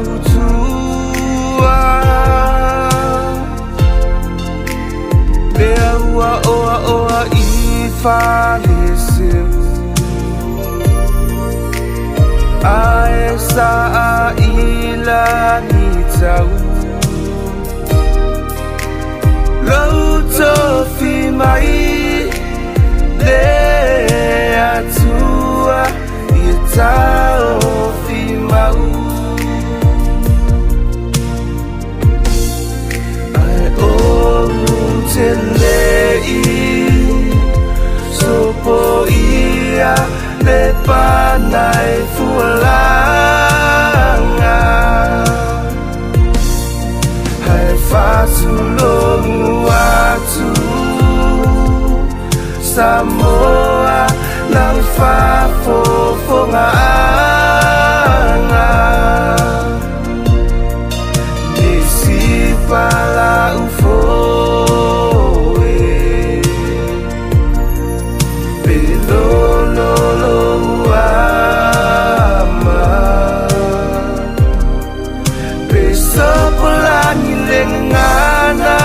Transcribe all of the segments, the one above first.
utua Lea ua oa oa I whaleseu Ae saa ila ni tau Lau tofi mai Lea tua I tau fi mau Ae o te lei Sopo ia le panai fualanga Hai whatulongu atu Samoa nang whafofonga anga Nisi pala ufoe Pelololo ama Pesopolani lengana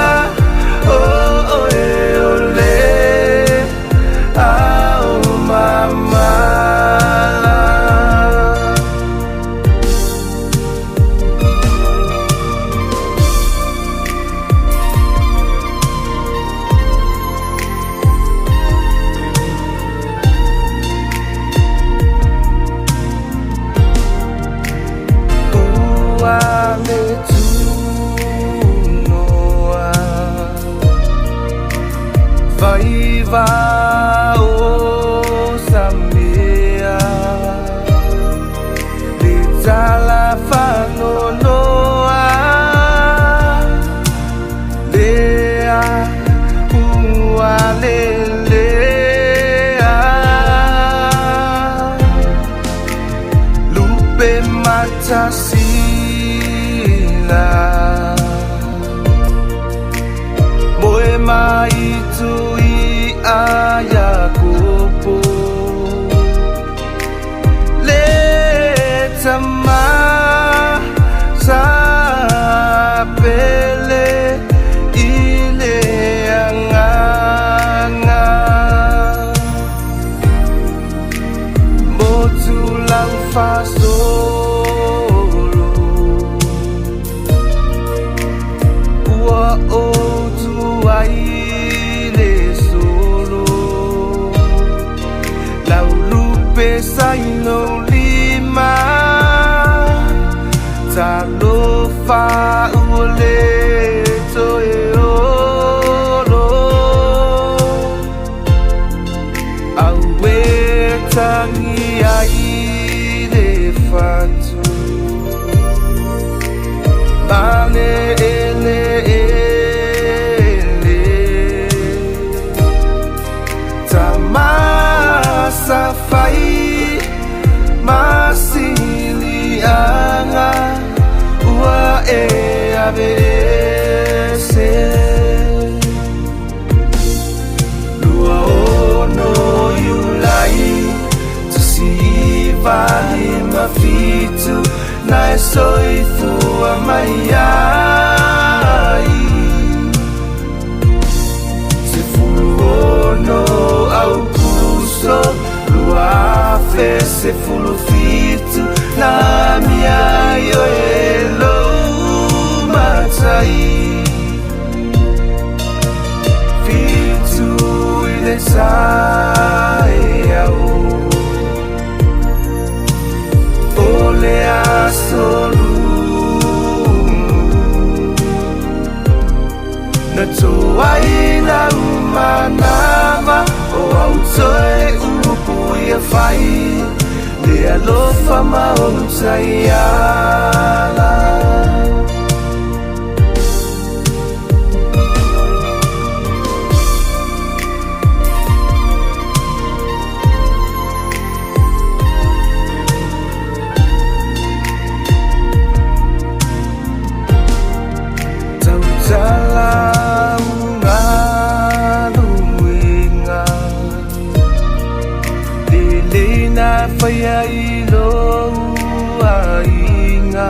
Oh e ole Au mama Vai o samea Di tala whanonoa Lea ua lelea Lupe matasila Moe mai tui aya kupu Le tama sa pele ile anganga Motu lang fasolo Ua o tuai Saino lima Talofa ule toe olo Awe tangi ai le fatu Mane ele ele Tamasa fai Masili anga ua e abese Lua ono yulai Tusi vali mafitu Na e soifua mai ai Se fulu ono au puso Lua se fulu fitu na mia yo elo matai Fitu ile sai au Ole asolu Na toai na umanava O au toe upu ia fai Le alofa mauta iala Faya ilo ainga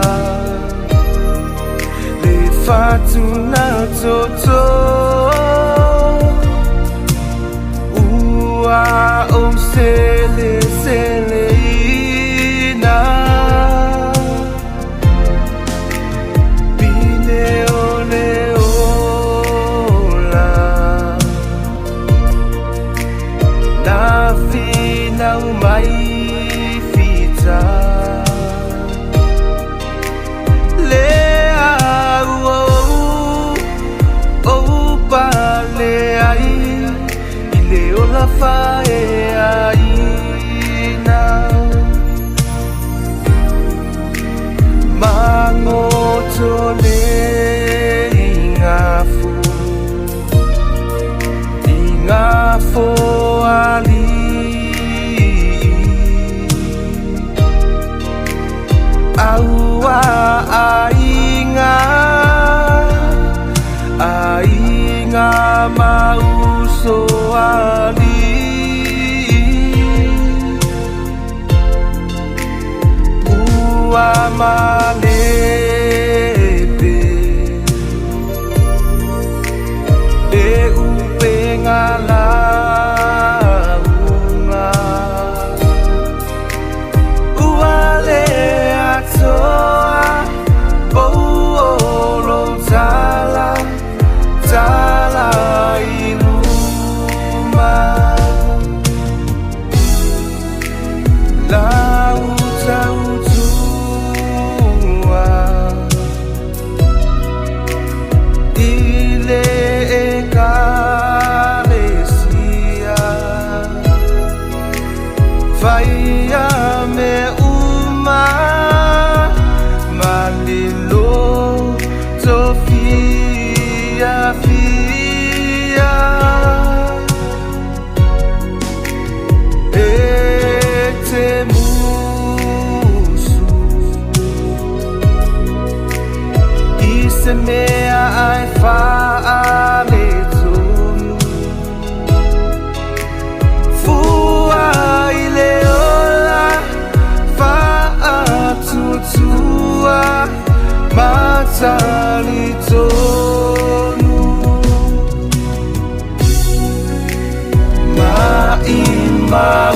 se mea ai wha me tonu Fua i le ola wha tutua Matali tonu Ma